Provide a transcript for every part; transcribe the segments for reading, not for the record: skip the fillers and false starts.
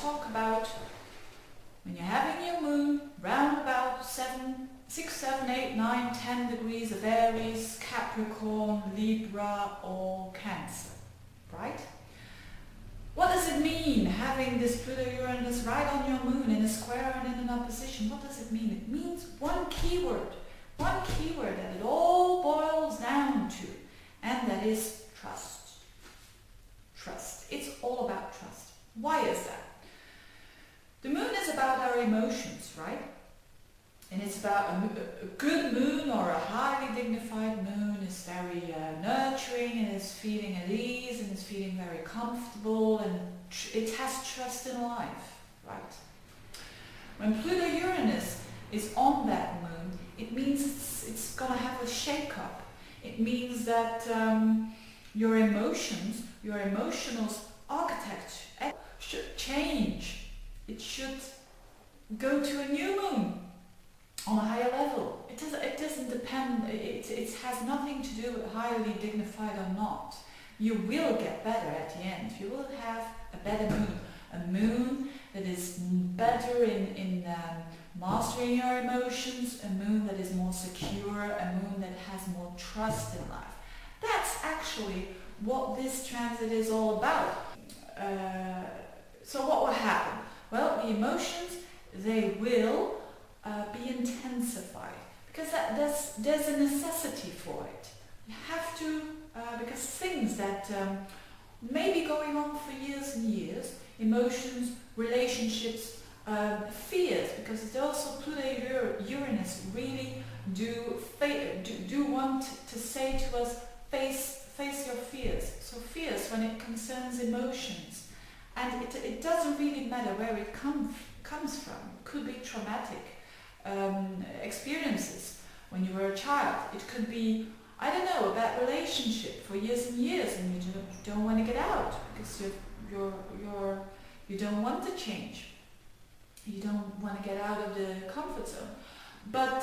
talk about when you're having your moon round about 6, 7, 8, 9, 10 degrees of Aries, Capricorn, Libra or Cancer, right? What does it mean having this Pluto-Uranus right on your moon in a square and in an opposition? What does it mean? It means one keyword that it all boils down to, and that is trust. Trust. It's all about trust. Why is that? The moon is about our emotions, right? And it's about a good moon or a highly dignified moon is very nurturing and is feeling at ease and is feeling very comfortable and it has trust in life, right? When Pluto-Uranus is on that moon, it means it's going to have a shake-up. It means that your emotions, your emotional architecture should change. It should go to a new moon on a higher level. It doesn't depend, it has nothing to do with highly dignified or not. You will get better at the end. You will have a better moon. A moon that is better in mastering your emotions, a moon that is more secure, a moon that has more trust in life. That's actually what this transit is all about. So what will happen? Well, the emotions, they will be intensified because there's a necessity for it. You have to, because things that may be going on for years and years, emotions, relationships, fears, because it's also Pluto-Uranus really do want to say to us, face your fears. So fears when it concerns emotions, and it doesn't really matter where it comes from. It could be traumatic experiences when you were a child. It could be, I don't know, a bad relationship for years and years, and you don't want to get out because you don't want to change. You don't want to get out of the comfort zone. But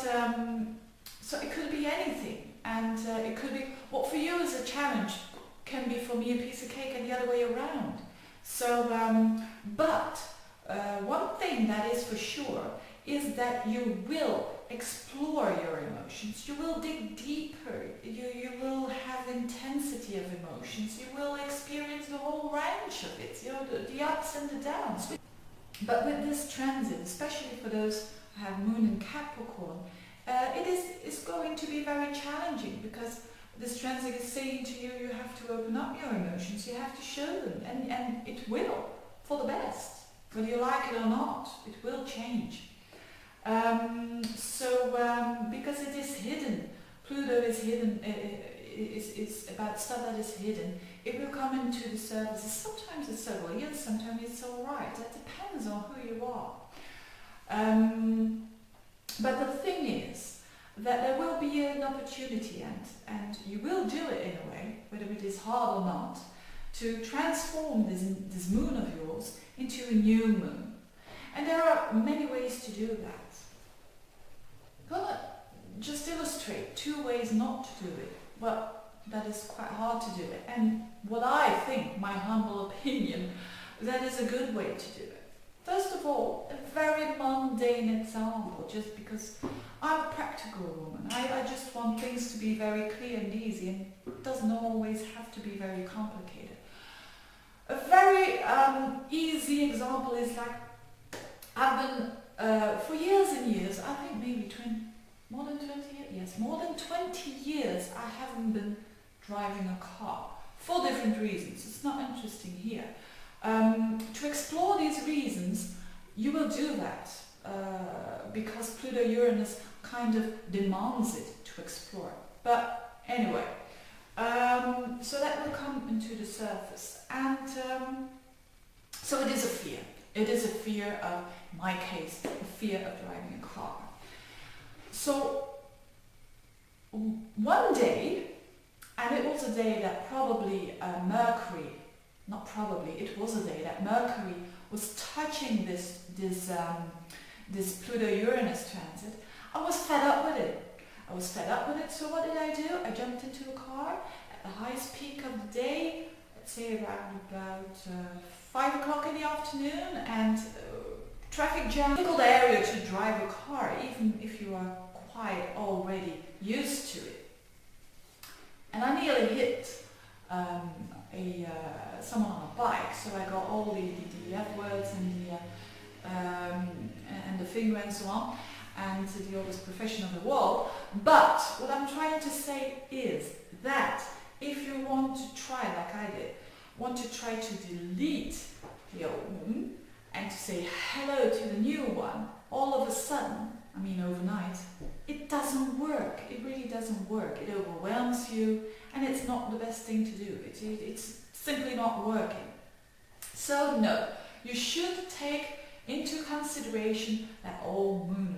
so it could be anything, and it could be what for you is a challenge can be for me a piece of cake, and the other way around. So, but one thing that is for sure is that you will explore your emotions. You will dig deeper. You will have intensity of emotions. You will experience the whole range of it. You know, the ups and the downs. But with this transit, especially for those who have moon in Capricorn, it's going to be very challenging because this transit is saying to you, you have to open up your emotions. You have to show them, and it will, for the best. Whether you like it or not, it will change. Because it is hidden, Pluto is hidden, is about stuff that is hidden. It will come into the surface. Sometimes it's several years, sometimes it's alright. That depends on who you are. But the thing is that there will be an opportunity, and you will do it in a way, whether it is hard or not, to transform this moon of yours into a new moon. And there are many ways to do that. I'm gonna just illustrate 2 ways not to do it. Well, that is quite hard to do it. And what I think, my humble opinion, that is a good way to do it. First of all, a very mundane example, just because I'm a practical woman. I just want things to be very clear and easy, and it doesn't always have to be very complicated. A very easy example is like, I've been, for years and years, I think maybe more than 20 years? Yes, more than 20 years I haven't been driving a car for different reasons. It's not interesting here. To explore these reasons, you will do that because Pluto-Uranus kind of demands it to explore. But anyway, so that will come into the surface. And so it is a fear. It is a fear of, in my case, a fear of driving a car. So one day, and it was a day that probably Mercury, not probably, it was a day that Mercury was touching this Pluto-Uranus transit. I was fed up with it. So what did I do? I jumped into a car at the highest peak of the day, let's say around about 5 o'clock in the afternoon, and traffic jam, difficult area to drive a car, even if you are quite already used to it. And I nearly hit someone on a bike, so I got all the F words and the finger and so on, and the oldest profession of the world. But what I'm trying to say is that if you want to try, like I did, want to try to delete the old moon and to say hello to the new one, all of a sudden, I mean overnight, it doesn't work. It really doesn't work. It overwhelms you, and it's not the best thing to do. It's simply not working. So no, you should take into consideration that old moon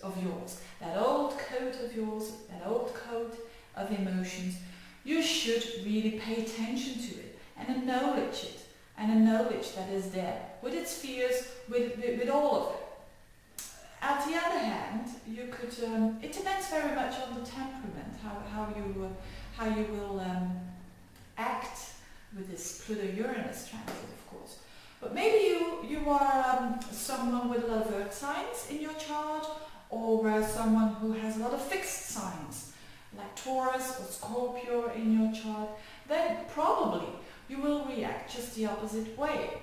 of yours, that old coat of yours, that old coat of emotions. You should really pay attention to it and acknowledge it, and acknowledge that is there with its fears, with all of it. On the other hand, you could. It depends very much on the temperament, how you will act with this Pluto-Uranus transit, of course. But maybe you are someone with a lot of earth signs in your chart, or someone who has a lot of fixed signs, like Taurus or Scorpio in your chart. Then probably you will react just the opposite way,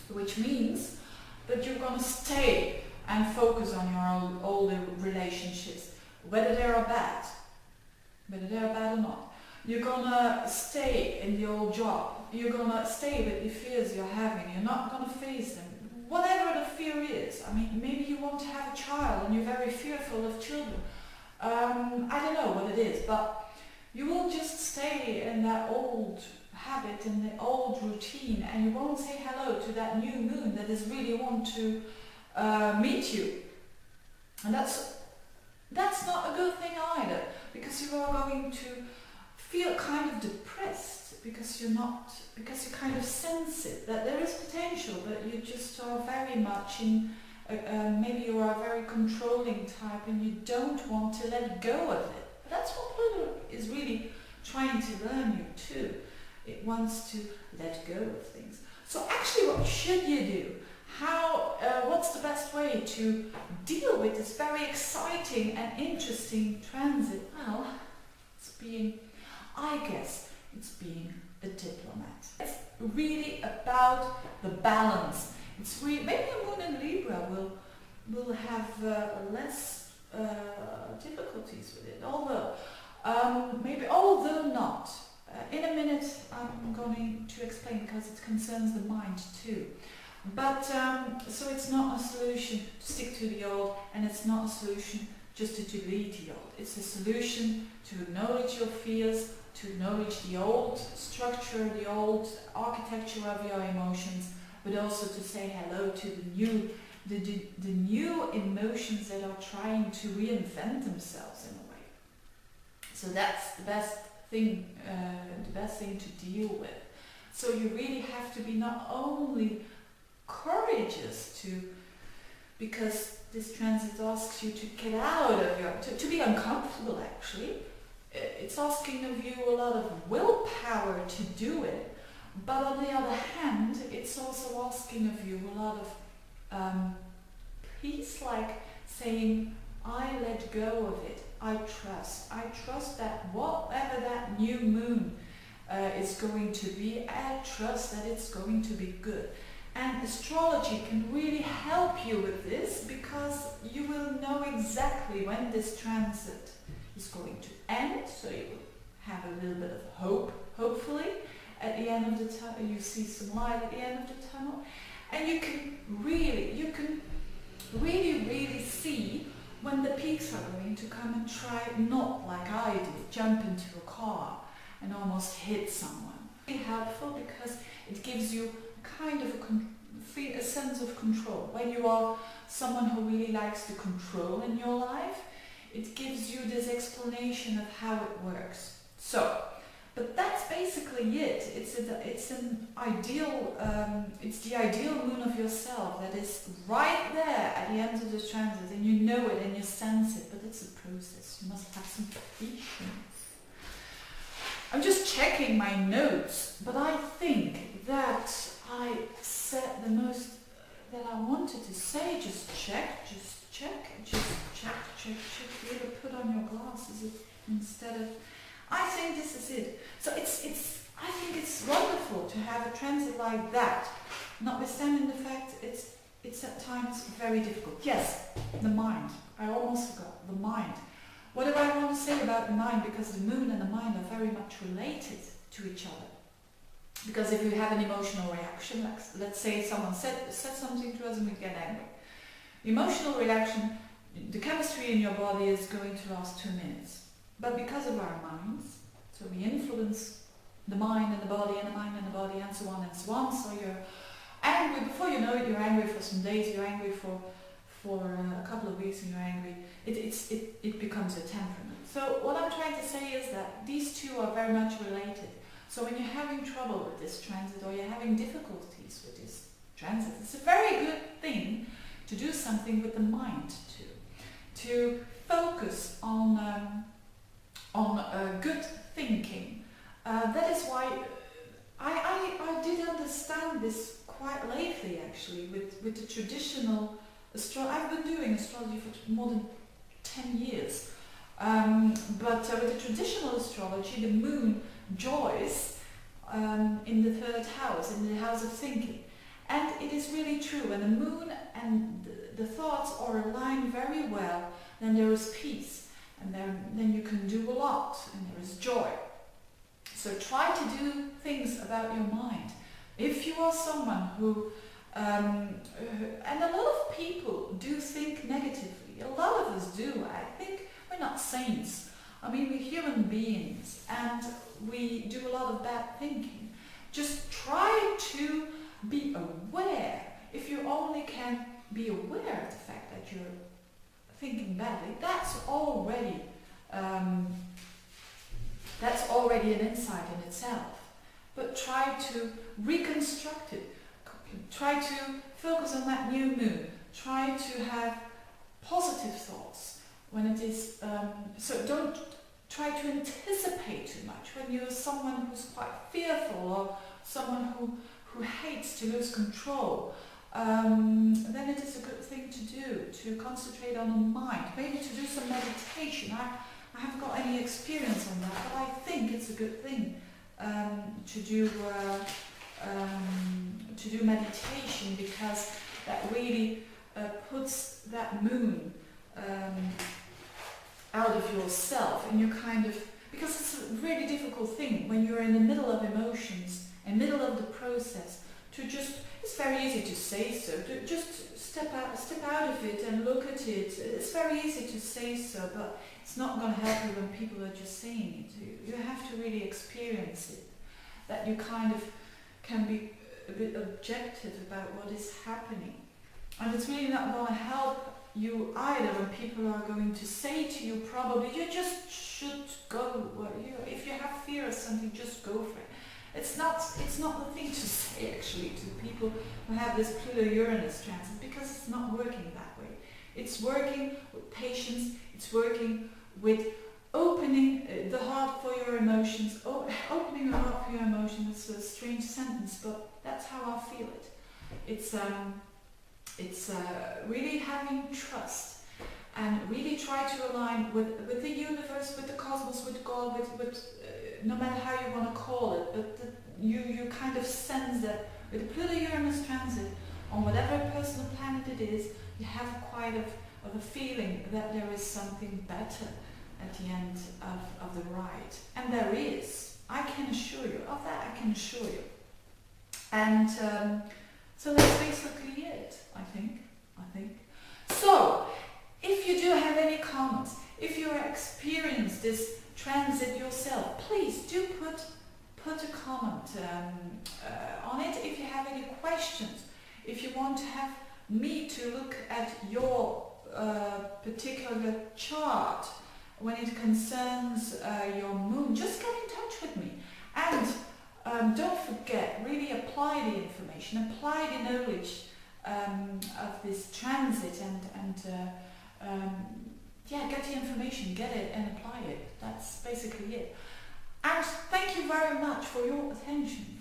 which means that you're going to stay and focus on your older relationships, whether they are bad or not. You're gonna stay in the old job. You're gonna stay with the fears you're having. You're not gonna face them. Whatever the fear is. I mean, maybe you want to have a child and you're very fearful of children. I don't know what it is, but you will just stay in that old habit, in the old routine, and you won't say hello to that new moon that is really want to meet you. And that's not a good thing either, because you are going to feel kind of depressed, because you kind of sense it, that there is potential, but you just are very much in, maybe you are a very controlling type and you don't want to let go of it. But that's what Pluto is really trying to learn you too. It wants to let go of things. So actually, what should you do? What's the best way to deal with this very exciting and interesting transit? Well, I guess it's being a diplomat. It's really about the balance. It's maybe a moon in Libra will have less difficulties with it, although not. In a minute I'm going to explain, because it concerns the mind too. But so it's not a solution to stick to the old, and it's not a solution just to delete the old. It's a solution to acknowledge your fears, to acknowledge the old structure, the old architecture of your emotions, but also to say hello to the new emotions that are trying to reinvent themselves in a way. So that's the best thing to deal with. So you really have to be not only courageous because this transit asks you to get out of to be uncomfortable actually. It's asking of you a lot of willpower to do it, but on the other hand, it's also asking of you a lot of peace, like saying, I let go of it, I trust that whatever that new moon is going to be, I trust that it's going to be good. And astrology can really help you with this, because you will know exactly when this transit is going to end, so you will have a little bit of hope, hopefully, at the end of the tunnel. You see some light at the end of the tunnel, and you can really see when the peaks are going to come, and try not, like I did, jump into a car and almost hit someone. It's really helpful because it gives you kind of a sense of control. When you are someone who really likes the control in your life, it gives you this explanation of how it works. So, but that's basically it. It's an ideal. It's the ideal moon of yourself that is right there at the end of the transit, and you know it and you sense it. But it's a process. You must have some patience. I'm just checking my notes, but I think that I said the most that I wanted to say. Just check. You ever put on your glasses instead of... I think this is it. So I think it's wonderful to have a transit like that, notwithstanding the fact it's at times very difficult. Yes, the mind. I almost forgot. The mind. What do I want to say about the mind? Because the moon and the mind are very much related to each other. Because if you have an emotional reaction, like, let's say someone said something to us and we get angry. Emotional reaction, the chemistry in your body is going to last 2 minutes. But because of our minds, so we influence the mind and the body and the mind and the body and so on and so on. So you're angry, before you know it, you're angry for some days, you're angry for a couple of weeks and you're angry. It becomes a temperament. So what I'm trying to say is that these two are very much related. So when you're having trouble with this transit or you're having difficulties with this transit, it's a very good thing to do something with the mind too. To focus on good thinking. That is why I did understand this quite lately actually with the traditional astrology. I've been doing astrology for more than 10 years. But with the traditional astrology, the moon joys in the third house, in the house of thinking. And it is really true, when the moon and the thoughts are aligned very well, then there is peace, and then you can do a lot, and there is joy. So try to do things about your mind. If you are someone who, and a lot of people do think negatively, a lot of us do, I think we're not saints. I mean, we're human beings, and we do a lot of bad thinking. Just try to be aware. If you only can be aware of the fact that you're thinking badly, that's already an insight in itself. But try to reconstruct it. Try to focus on that new moon. Try to have positive thoughts when it is. So don't try to anticipate too much. When you're someone who's quite fearful or someone who hates to lose control, then it is a good thing to do, to concentrate on the mind, maybe to do some meditation. I haven't got any experience on that, but I think it's a good thing to do meditation, because that really puts that moon out of yourself, and you kind of, because it's a really difficult thing when you're in the middle of emotions, in the middle of the process, to just, it's very easy to say so, to just step out of it and look at it. It's very easy to say so, but it's not going to help you when people are just saying it. You have to really experience it, that you kind of can be a bit objective about what is happening. And it's really not going to help you either when people are going to say to you, probably, you just should go, if you have fear of something, just go for it. It's not the thing to say actually to people who have this Pluto-Uranus transit, because it's not working that way. It's working with patience, it's working with opening the heart for your emotions, opening the heart for your emotions. It's a strange sentence, but that's how I feel it. It's really having trust and really try to align with the universe, with the cosmos, with God, with no matter how you want to call it, but you kind of sense that with the Pluto-Uranus transit, on whatever personal planet it is, you have quite of a feeling that there is something better at the end of the ride. And there is. I can assure you of that, I can assure you. And so that's basically it, I think. So, if you do have any comments, if you experience this transit yourself, please do put a comment on it. If you have any questions, if you want to have me to look at your particular chart when it concerns your moon, just get in touch with me. And don't forget, really apply the information, apply the knowledge of this transit, and get the information, get it and apply it. That's basically it. And thank you very much for your attention.